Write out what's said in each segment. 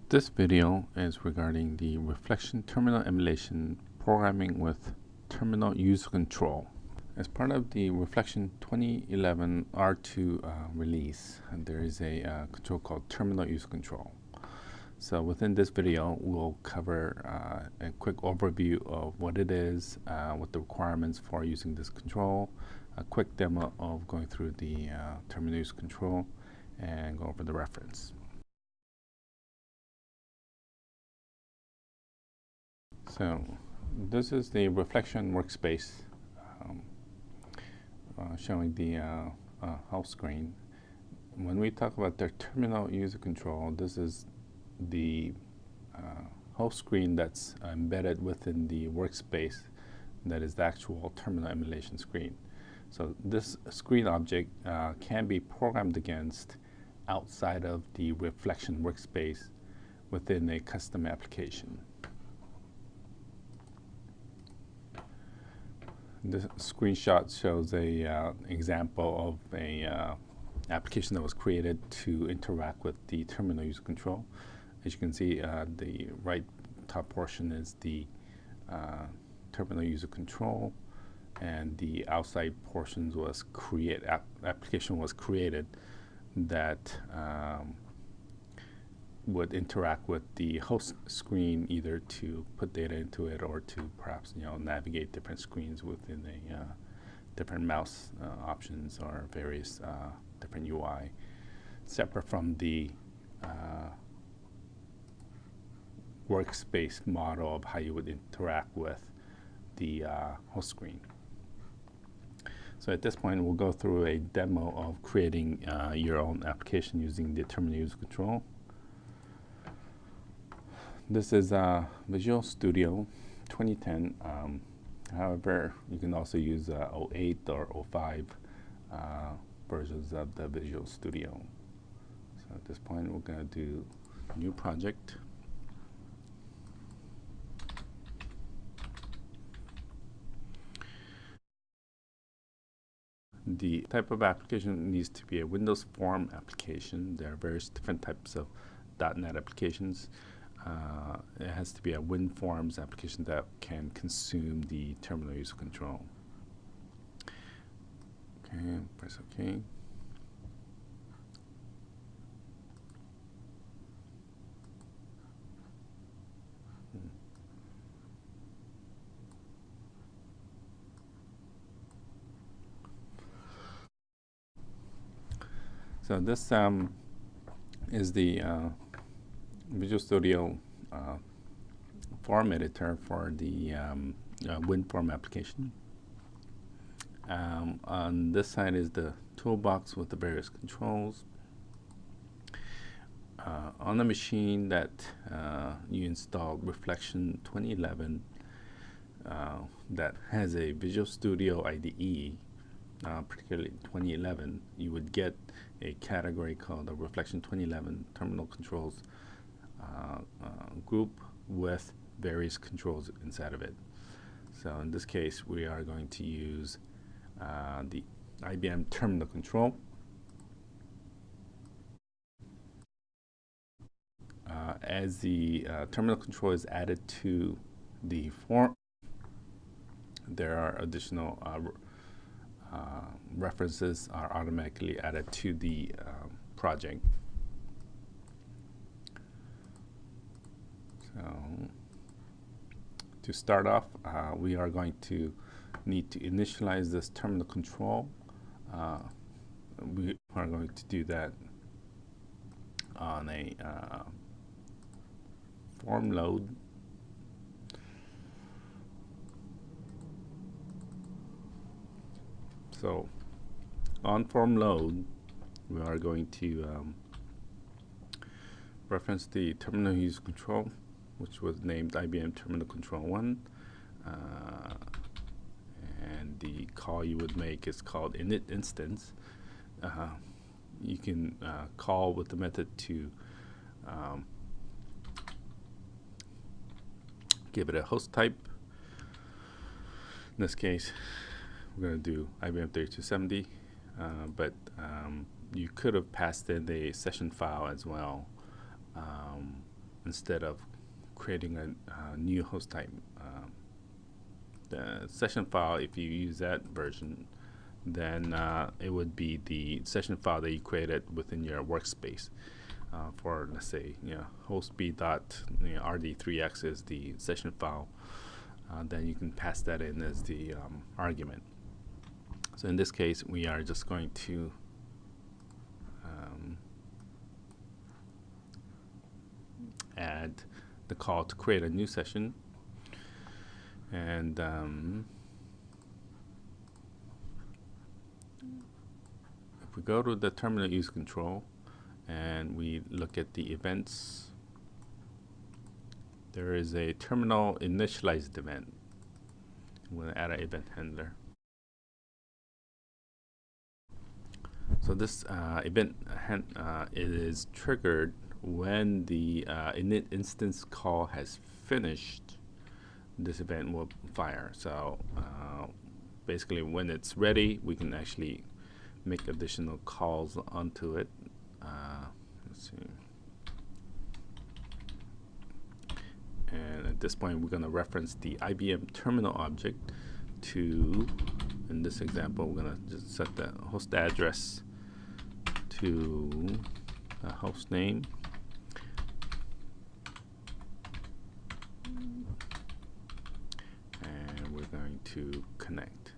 This video is regarding the reflection terminal emulation programming with terminal user control. As part of the Reflection 2011 R2 release, there is a control called terminal user control. So within this video, we'll cover a quick overview of what it is, what the requirements for using this control, a quick demo of going through the terminal user control, and go over the reference. So this is the reflection workspace showing the house screen. When we talk about the terminal user control, this is the host screen that's embedded within the workspace that is the actual terminal emulation screen. So this screen object can be programmed against outside of the reflection workspace within a custom application. This screenshot shows a example of a application that was created to interact with the terminal user control. As you can see, the right top portion is the terminal user control, and the outside portions was application was created that would interact with the host screen, either to put data into it or to perhaps navigate different screens within a different mouse options or various different UI, separate from the workspace model of how you would interact with the host screen. So at this point, we'll go through a demo of creating your own application using the terminal user control. This is Visual Studio 2010. However, you can also use 08 or 05 versions of the Visual Studio. So at this point, we're going to do new project. The type of application needs to be a Windows Form application. There are various different types of .NET applications. It has to be a WinForms application that can consume the terminal user control. Okay, press OK. So this is the Visual Studio form editor for the WinForm application. On this side is the toolbox with the various controls. On the machine that you installed Reflection 2011 that has a Visual Studio IDE, particularly 2011, you would get a category called the Reflection 2011 Terminal Controls group with various controls inside of it. So in this case, we are going to use the IBM terminal control. As the terminal control is added to the form, there are additional references are automatically added to the project. So to start off, we are going to need to initialize this terminal control. We are going to do that on a form load. So on form load, we are going to reference the terminal user control, which was named IBM Terminal Control 1. And the call you would make is called init instance. You can call with the method to give it a host type. In this case, we're going to do IBM 3270. but you could have passed in the session file as well, instead of creating a new host type. The session file, if you use that version, then it would be the session file that you created within your workspace. For, let's say, host b dot rd3x is the session file. Then you can pass that in as the argument. So in this case, we are just going to add the call to create a new session. And if we go to the terminal use control and we look at the events, there is a terminal initialized event. I'm going to add an event handler. So this event it is triggered when the init instance call has finished. This event will fire. So basically, when it's ready, we can actually make additional calls onto it. Let's see. And at this point, we're going to reference the IBM terminal object to, in this example, we're going to just set the host address to a host name. And we're going to connect.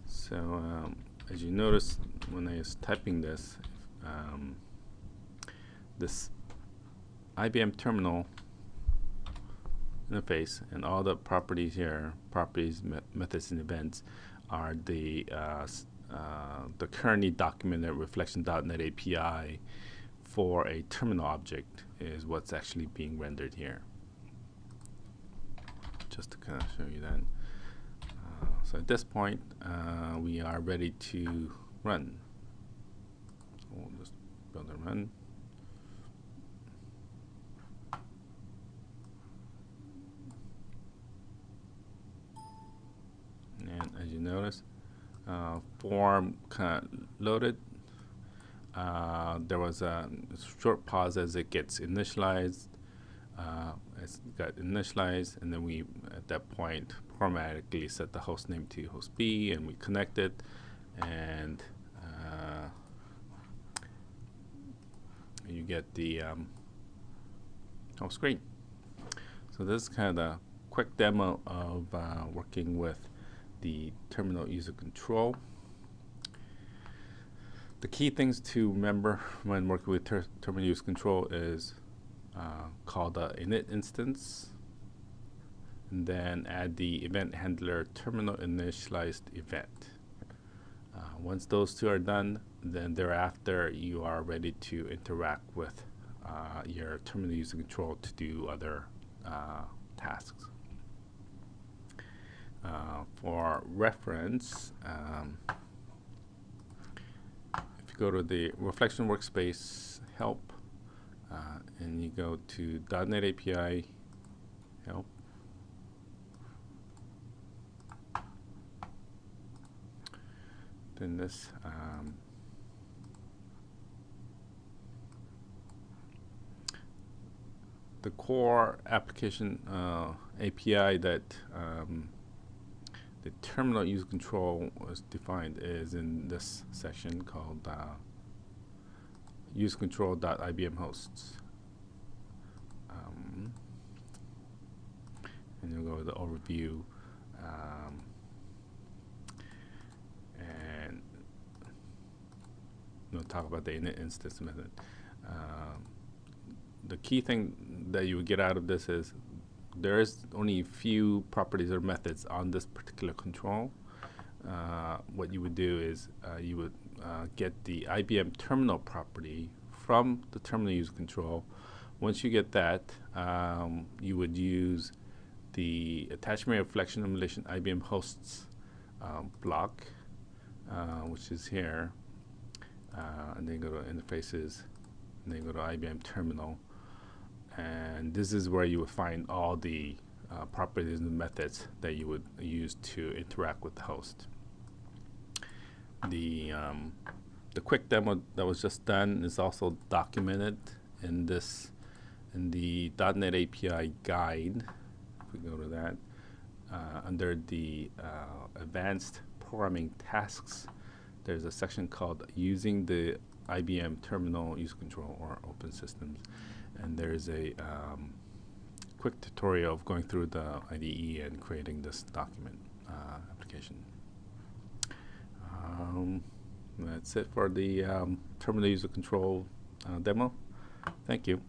So as you notice, when I was typing this, this IBM terminal interface and all the properties here, properties, methods, and events, are the currently documented reflection.net API for a terminal object is what's actually being rendered here. Just to kind of show you that. So at this point, we are ready to run. So we'll just build and run. And as you notice, form kind of loaded. There was a short pause as it gets initialized. It's got initialized, and then we, at that point, automatically set the host name to host B, and we connect it, and you get the whole screen. So this is kind of a quick demo of working with the terminal user control. The key things to remember when working with terminal user control is call the init instance, and then add the event handler terminal initialized event. Once those two are done, then thereafter you are ready to interact with your terminal user control to do other tasks. For reference, if you go to the reflection workspace help, and you go to .NET API help, then this the core application API that the terminal user control was defined is in this section called usercontrol.ibm hosts. And you'll go to the overview, and we'll talk about the init instance method. The key thing that you would get out of this is there is only a few properties or methods on this particular control. What you would do is you would get the IBM terminal property from the terminal user control. Once you get that, you would use the attachment reflection emulation IBM hosts block, which is here, and then go to interfaces, and then go to IBM terminal. And this is where you would find all the properties and methods that you would use to interact with the host. the quick demo that was just done is also documented in the .NET API guide. If we go to that, under the advanced programming tasks, there's a section called using the IBM Terminal User Control or Open Systems, and there's a quick tutorial of going through the IDE and creating this document application. That's it for the Terminal User Control demo. Thank you.